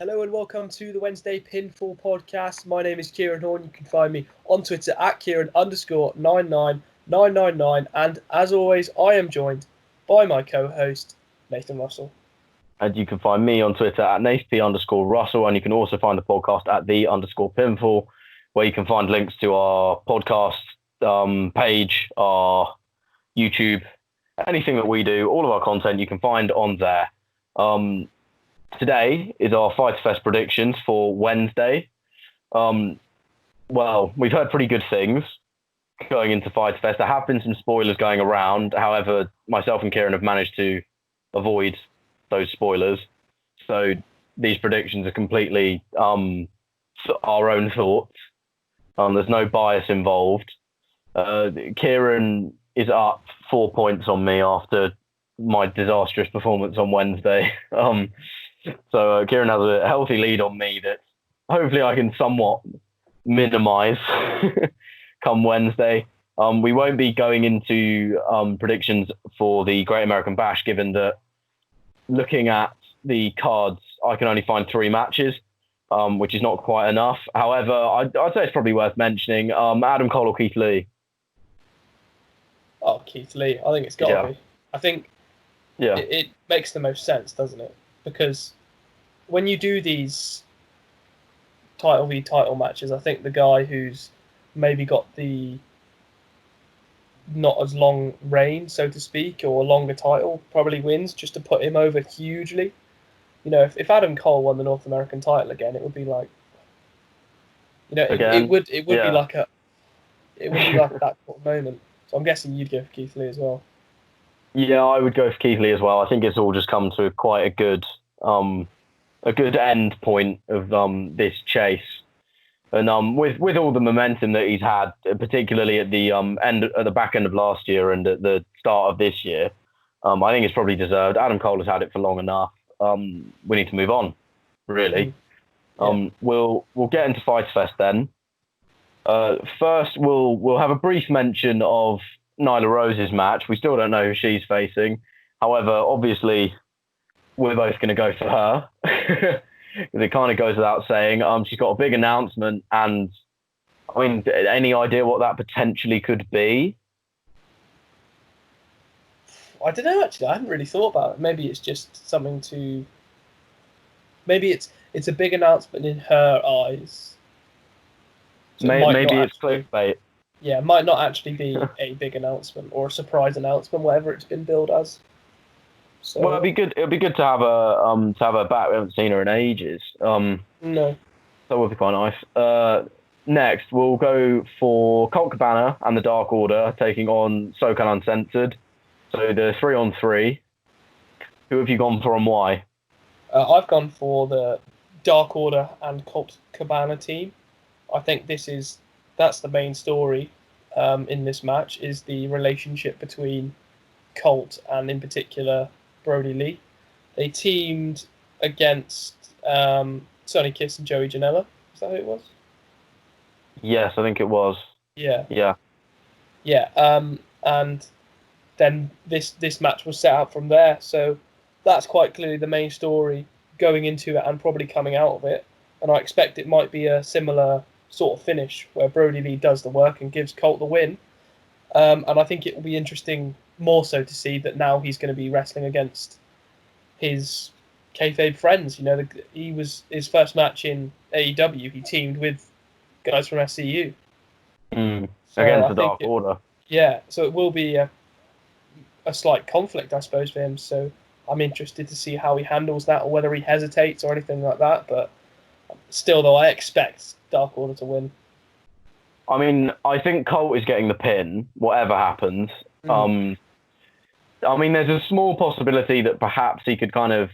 Hello and welcome to the Wednesday Pinfall Podcast. My name is Kieran Horn. You can find me on Twitter at Kieran_99999. And as always, I am joined by my co-host, Nathan Russell. And you can find me on Twitter at NathP_Russell. And you can also find the podcast at @the_pinfall, where you can find links to our podcast page, our YouTube, anything that we do, all of our content you can find on there. Today is our Fyterfest predictions for Wednesday. Well, we've heard pretty good things going into Fyterfest. There have been some spoilers going around. However, myself and Kieran have managed to avoid those spoilers. So these predictions are completely our own thoughts. There's no bias involved. Kieran is up 4 points on me after my disastrous performance on Wednesday. So Kieran has a healthy lead on me that hopefully I can somewhat minimise come Wednesday. We won't be going into predictions for the Great American Bash, given that looking at the cards, I can only find 3 matches, which is not quite enough. However, I'd say it's probably worth mentioning Adam Cole or Keith Lee. Oh, Keith Lee. I think it's got to be. I think it makes the most sense, doesn't it? Because when you do these title v title matches, I think the guy who's maybe got the not as long reign, so to speak, or a longer title probably wins, just to put him over hugely. You know, if Adam Cole won the North American title again, it would be like, you know, it would be like that sort of moment. So I'm guessing you'd go for Keith Lee as well. Yeah, I would go for Keith Lee as well. I think it's all just come to quite a good end point of this chase, and with all the momentum that he's had, particularly at the back end of last year and at the start of this year, I think it's probably deserved. Adam Cole has had it for long enough. We need to move on, really. We'll get into Fyterfest then. First, we'll have a brief mention of Nyla Rose's match. We still don't know who she's facing. However, obviously, we're both going to go for her. It kind of goes without saying. She's got a big announcement, and I mean, any idea what that potentially could be? I don't know, actually. I hadn't really thought about it. Maybe it's just something to... Maybe it's a big announcement in her eyes. So maybe it's clickbait. Yeah, it might not actually be a big announcement or a surprise announcement, whatever it's been billed as. So, well, it'd be good to have her back. We haven't seen her in ages. No. That would be quite nice. Next, we'll go for Colt Cabana and the Dark Order taking on SoCal Uncensored. So the 3-on-3. Who have you gone for and why? I've gone for the Dark Order and Colt Cabana team. I think that's the main story in this match, is the relationship between Colt and, in particular, Brody Lee. They teamed against Sonny Kiss and Joey Janela. Is that who it was? Yes, I think it was. Yeah. And then this match was set up from there. So that's quite clearly the main story going into it and probably coming out of it. And I expect it might be a similar sort of finish where Brody Lee does the work and gives Colt the win. And I think it will be interesting more so to see that now he's going to be wrestling against his kayfabe friends. You know, he was his first match in AEW. He teamed with guys from SCU. Against the Dark Order. Yeah, so it will be a slight conflict, I suppose, for him. So I'm interested to see how he handles that, or whether he hesitates or anything like that. But still, though, I expect Dark Order to win. I mean, I think Colt is getting the pin, whatever happens. I mean, there's a small possibility that perhaps he could kind of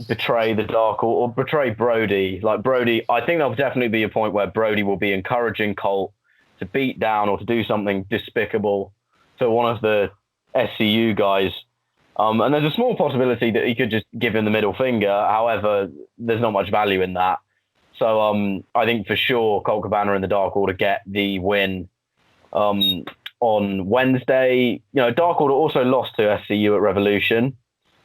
betray the Dark or betray Brody. Like Brody, I think there'll definitely be a point where Brody will be encouraging Colt to beat down or to do something despicable to one of the SCU guys. And there's a small possibility that he could just give him the middle finger. However, there's not much value in that. So I think for sure Colt Cabana and the Dark Order get the win on Wednesday. You know, Dark Order also lost to SCU at Revolution.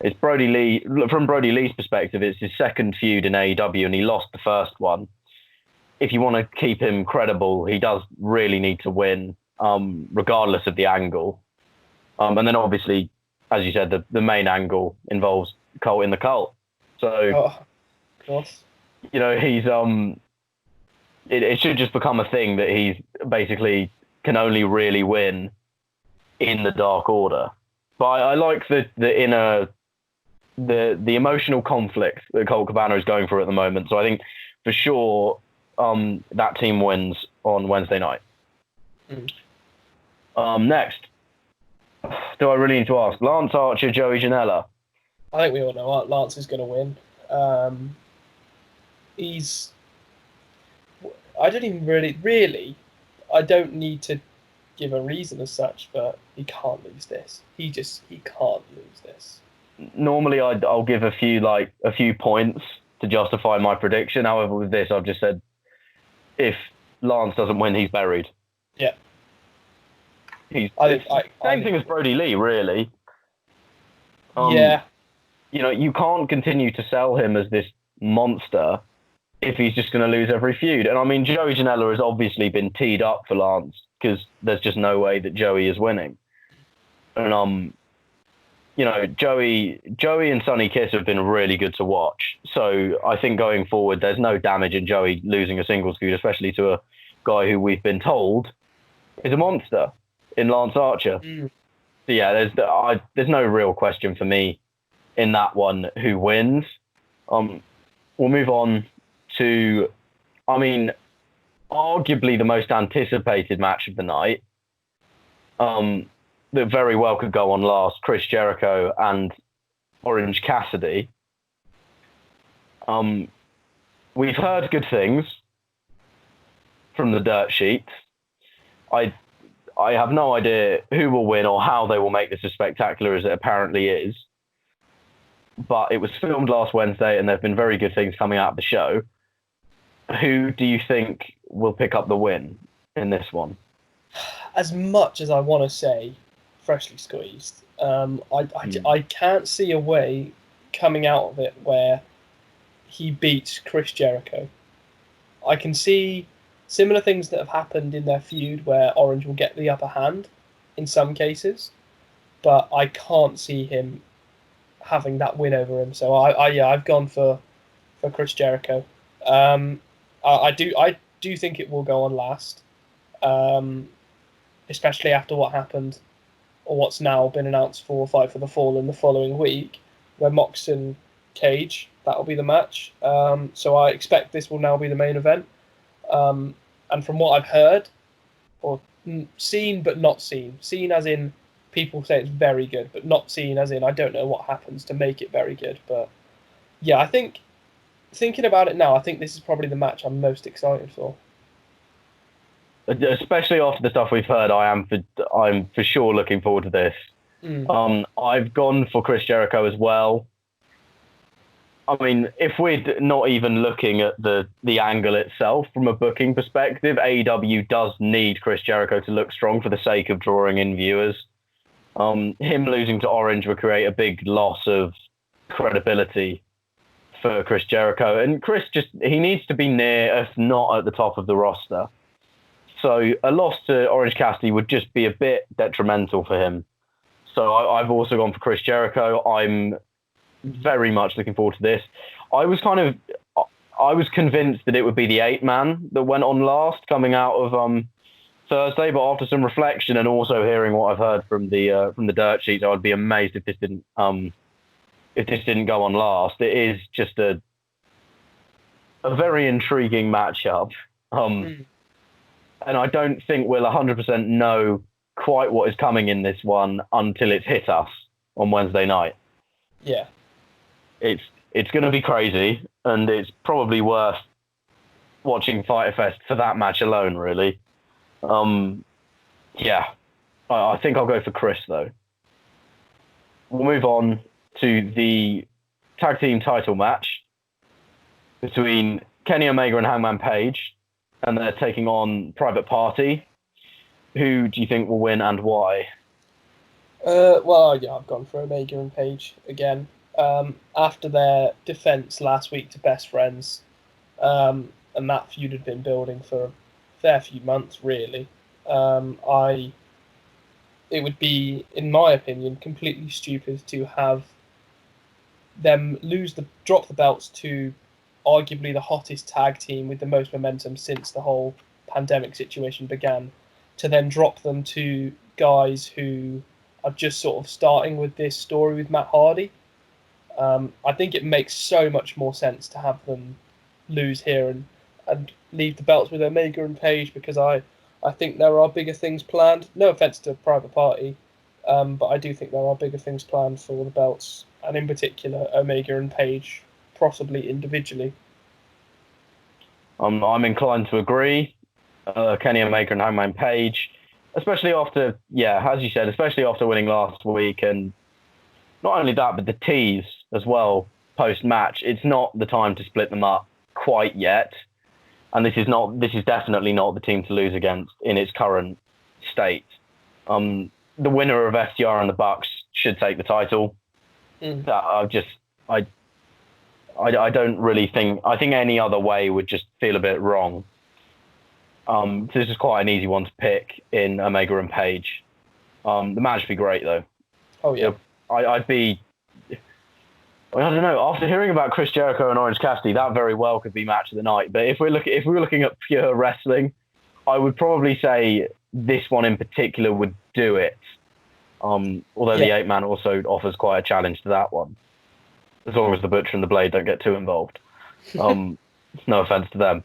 It's Brody Lee. From Brody Lee's perspective, it's his second feud in AEW, and he lost the first one. If you want to keep him credible, he does really need to win, regardless of the angle. And then obviously, as you said, the main angle involves Colt in the cult. So, of course. He's it should just become a thing that he's basically can only really win in the Dark Order. But I like the emotional conflict that Colt Cabana is going through at the moment. So I think for sure that team wins on Wednesday night. Next, do I really need to ask? Lance Archer, Joey Janela. I think we all know Lance is going to win. I don't even really. I don't need to give a reason as such, but he can't lose this. He can't lose this. Normally, I'll give a few points to justify my prediction. However, with this, I've just said if Lance doesn't win, he's buried. Yeah. Same thing as Brody Lee, really. Yeah. You can't continue to sell him as this monster if he's just going to lose every feud. And I mean, Joey Janela has obviously been teed up for Lance because there's just no way that Joey is winning. And Joey and Sonny Kiss have been really good to watch. So I think going forward, there's no damage in Joey losing a singles feud, especially to a guy who we've been told is a monster in Lance Archer. So yeah, there's no real question for me in that one who wins. We'll move on to, arguably the most anticipated match of the night. That very well could go on last, Chris Jericho and Orange Cassidy. We've heard good things from the dirt sheets. I have no idea who will win or how they will make this as spectacular as it apparently is. But it was filmed last Wednesday and there have been very good things coming out of the show. Who do you think will pick up the win in this one? As much as I want to say freshly squeezed, I can't see a way coming out of it where he beats Chris Jericho. I can see similar things that have happened in their feud where Orange will get the upper hand in some cases, but I can't see him having that win over him. So I've gone for Chris Jericho. I do think it will go on last, especially after what happened or what's now been announced for Fight for the Fallen the following week, where Mox and Cage, that'll be the match. So I expect this will now be the main event. And from what I've heard, or seen but not seen as in people say it's very good, but not seen as in I don't know what happens to make it very good. But yeah, I think thinking about it now, I think this is probably the match I'm most excited for. Especially after the stuff we've heard, I'm for sure looking forward to this. I've gone for Chris Jericho as well. I mean, if we're not even looking at the angle itself from a booking perspective, AEW does need Chris Jericho to look strong for the sake of drawing in viewers. Him losing to Orange would create a big loss of credibility for Chris Jericho. And Chris he needs to be near, if not at the top of the roster. So a loss to Orange Cassidy would just be a bit detrimental for him. So I've also gone for Chris Jericho. I'm very much looking forward to this. I was convinced that it would be the 8-man that went on last coming out of Thursday, but after some reflection and also hearing what I've heard from the dirt sheets, I would be amazed if this didn't go on last. It is just a very intriguing matchup. And I don't think we'll 100% know quite what is coming in this one until it's hit us on Wednesday night. Yeah. It's going to be crazy, and it's probably worth watching Fyterfest for that match alone, really. Yeah. I think I'll go for Chris, though. We'll move on to the tag team title match between Kenny Omega and Hangman Page, and they're taking on Private Party. Who do you think will win and why? I've gone for Omega and Page again. After their defense last week to Best Friends, and that feud had been building for a fair few months, really. It would be, in my opinion, completely stupid to have them drop the belts to arguably the hottest tag team with the most momentum since the whole pandemic situation began, to then drop them to guys who are just sort of starting with this story with Matt Hardy. I think it makes so much more sense to have them lose here and leave the belts with Omega and Page, because I think there are bigger things planned. No offense to Private Party, but I do think there are bigger things planned for the belts, and in particular Omega and Page, possibly individually. I'm inclined to agree. Kenny Omega and Hangman Page, especially after, as you said, especially after winning last week, and not only that, but the tease as well post-match. It's not the time to split them up quite yet, and this is definitely not the team to lose against in its current state. The winner of FTR and the Bucks should take the title. I don't really think. I think any other way would just feel a bit wrong. This is quite an easy one to pick in Omega and Page. The match would be great though. Oh yeah. I don't know. After hearing about Chris Jericho and Orange Cassidy, that very well could be match of the night. But if we were looking at pure wrestling, I would probably say this one in particular would do it. Although the 8-man also offers quite a challenge to that one, as long as the Butcher and the Blade don't get too involved. No offense to them.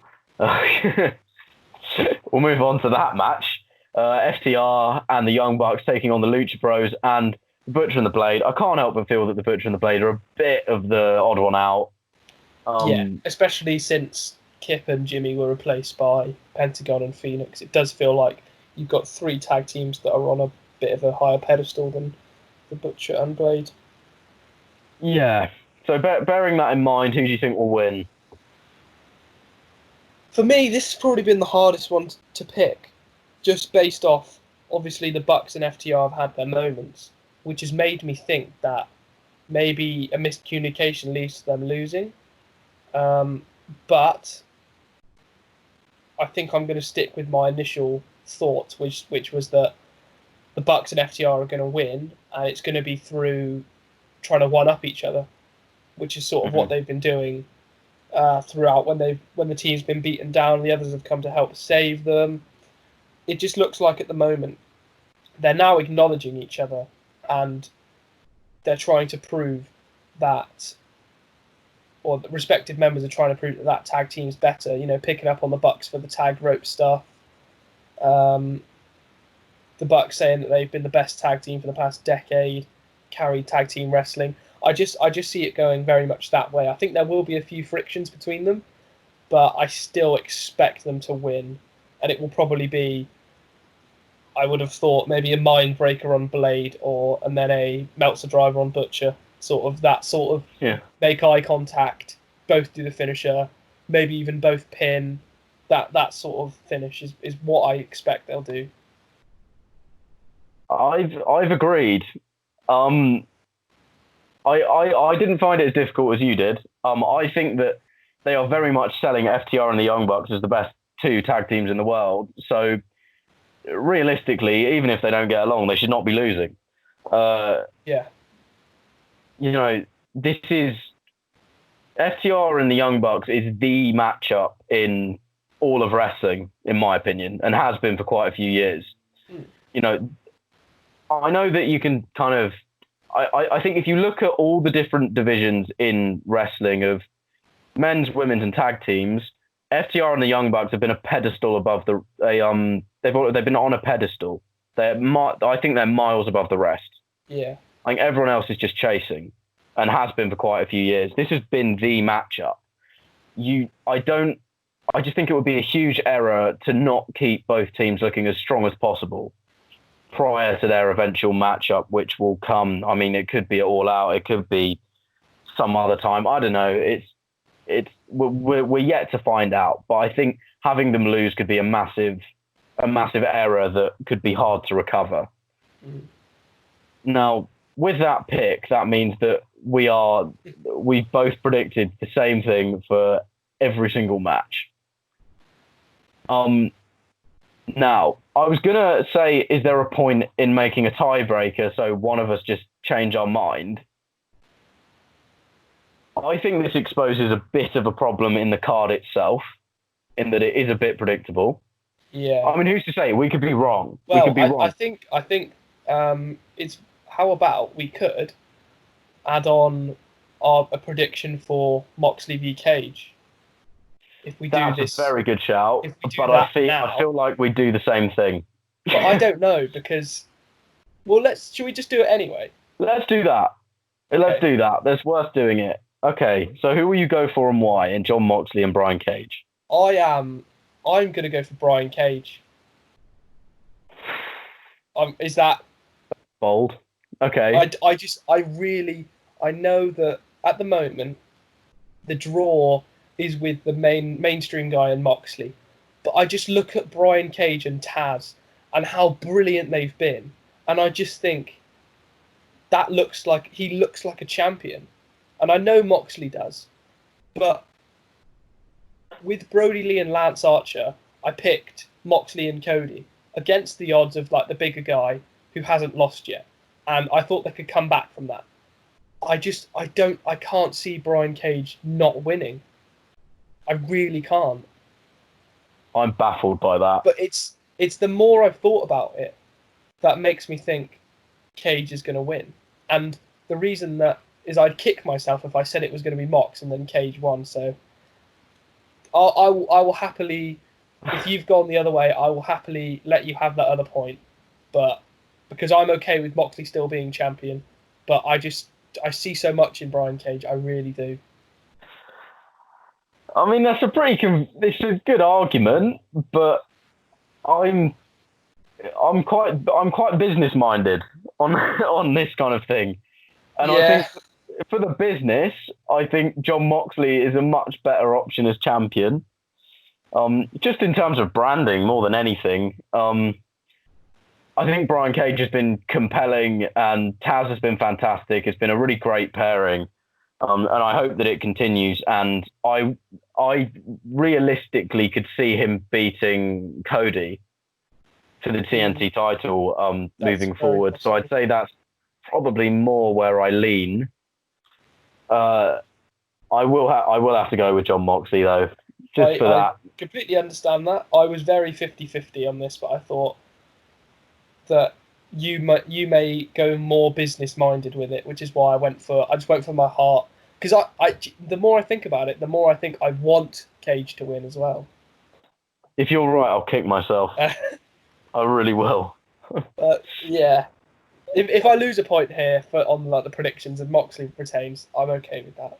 We'll move on to that match. FTR and the Young Bucks taking on the Lucha Bros and the Butcher and the Blade. I can't help but feel that the Butcher and the Blade are a bit of the odd one out. Especially since Kip and Jimmy were replaced by Pentagon and Phoenix. It does feel like you've got 3 tag teams that are on a bit of a higher pedestal than the Butcher and Blade. Yeah. So bearing that in mind, who do you think will win? For me, this has probably been the hardest one to pick, just based off, obviously, the Bucks and FTR have had their moments, which has made me think that maybe a miscommunication leads to them losing. But I think I'm going to stick with my initial thought, which was that the Bucks and FTR are going to win, and it's going to be through trying to one-up each other, which is sort of what they've been doing throughout when the team's been beaten down, the others have come to help save them. It just looks like at the moment they're now acknowledging each other, and they're trying to prove that, or the respective members are trying to prove that tag team's better, picking up on the Bucks for the tag rope stuff. The Bucks saying that they've been the best tag team for the past decade, carried tag team wrestling. I just see it going very much that way. I think there will be a few frictions between them, but I still expect them to win, and it will probably be, I would have thought, maybe a mind breaker on Blade, and then a Meltzer driver on Butcher. Make eye contact, both do the finisher, maybe even both pin. That sort of finish is what I expect they'll do. I've agreed. I didn't find it as difficult as you did. I think that they are very much selling FTR and the Young Bucks as the best 2 tag teams in the world. So realistically, even if they don't get along, they should not be losing. This is FTR and the Young Bucks is the matchup in all of wrestling, in my opinion, and has been for quite a few years. I know that you can kind of. I think if you look at all the different divisions in wrestling of men's, women's, and tag teams, FTR and the Young Bucks have been a pedestal above the. They've been on a pedestal. I think they're miles above the rest. Yeah. Like everyone else is just chasing, and has been for quite a few years. This has been the matchup. I just think it would be a huge error to not keep both teams looking as strong as possible prior to their eventual matchup, which will come. I mean, it could be All Out, it could be some other time. I don't know. We're yet to find out. But I think having them lose could be a massive error that could be hard to recover. Now, with that pick, that means that we both predicted the same thing for every single match. Now, I was going to say, is there a point in making a tiebreaker so one of us just change our mind? I think this exposes a bit of a problem in the card itself, in that it is a bit predictable. Yeah. I mean, who's to say? We could be wrong. Well, we could be wrong. I think it's, how about we could add on a prediction for Moxley v Cage. If we do this, that's a very good shout. But I feel like we do the same thing. But I don't know, because, well, should we just do it anyway? Let's do that. Okay. Let's do that. That's worth doing it. Okay, so who will you go for and why in Jon Moxley and Brian Cage? I'm going to go for Brian Cage. Is that bold? Okay. I know that at the moment the draw is with the mainstream guy and Moxley, but I just look at Brian Cage and Taz and how brilliant they've been, and I just think that he looks like a champion, and I know Moxley does, but with Brody Lee and Lance Archer, I picked Moxley and Cody against the odds of like the bigger guy who hasn't lost yet, and I thought they could come back from that. I can't see Brian Cage not winning. I really can't. I'm baffled by that. But it's the more I've thought about it that makes me think Cage is going to win. And the reason that is I'd kick myself if I said it was going to be Mox and then Cage won. So I will happily, if you've gone the other way, I will happily let you have that other point. But because I'm okay with Moxley still being champion, but I see so much in Brian Cage. I really do. I mean, it's a good argument, but I'm quite business minded on this kind of thing, and yeah. I think for the business, I think Jon Moxley is a much better option as champion. Just in terms of branding, more than anything. I think Brian Cage has been compelling, and Taz has been fantastic. It's been a really great pairing. And I hope that it continues. And I realistically could see him beating Cody to the TNT title moving forward. So I'd say that's probably more where I lean. I will have to go with Jon Moxley though, for that. I completely understand that. I was very 50-50 on this, but I thought that you may go more business minded with it, which is why I just went for my heart. Because the more I think about it, the more I think I want Cage to win as well. If you're right, I'll kick myself. I really will. But yeah, if I lose a point here on like the predictions and Moxley retains, I'm okay with that.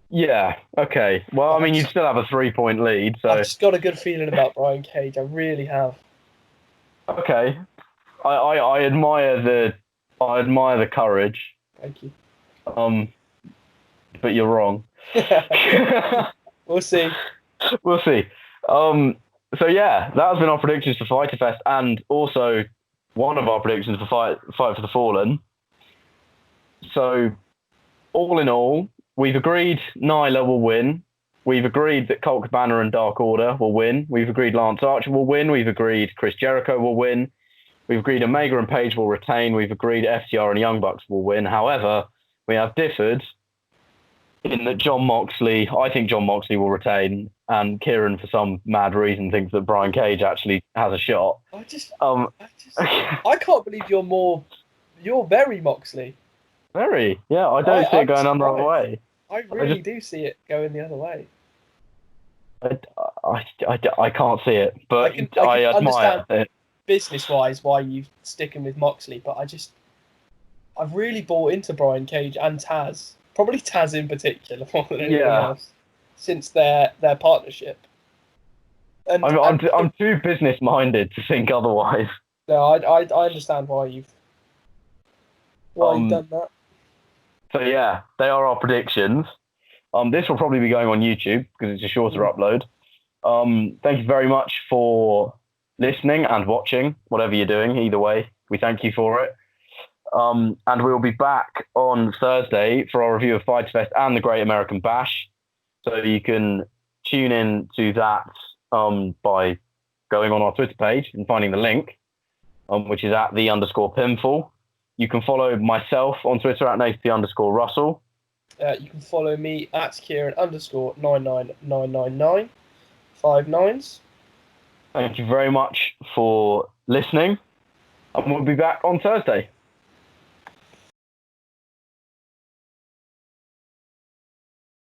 Yeah. Okay. Well, I mean, you still have a 3-point lead, so I've just got a good feeling about Brian Cage. I really have. Okay. I admire the courage. Thank you. But you're wrong. We'll see. We'll see. So yeah, that has been our predictions for Fyterfest, and also one of our predictions for Fight for the Fallen. So, all in all, we've agreed Nyla will win. We've agreed that Colt Cabana and Dark Order will win. We've agreed Lance Archer will win. We've agreed Chris Jericho will win. We've agreed Omega and Page will retain. We've agreed FTR and Young Bucks will win. However, we have differed in that I think Jon Moxley will retain, and Kieran, for some mad reason, thinks that Brian Cage actually has a shot. I can't believe you're very Moxley. Very, yeah. I don't see it going on the other way. I really do see it going the other way. I can't see it, but I admire it. Business-wise, why you're sticking with Moxley, but I've really bought into Brian Cage and Taz. Probably Taz in particular, more than anything else, since their partnership. And I'm too business-minded to think otherwise. No, I understand why you've done that. So yeah, they are our predictions. This will probably be going on YouTube because it's a shorter upload. Thank you very much for listening and watching, whatever you're doing. Either way, we thank you for it. And we'll be back on Thursday for our review of Fyterfest and the Great American Bash. So you can tune in to that by going on our Twitter page and finding the link, which is at @the_pinfall. You can follow myself on Twitter at Nathan_Russell. You can follow me at Kieran_99999. 5 9s. Thank you very much for listening. And we'll be back on Thursday.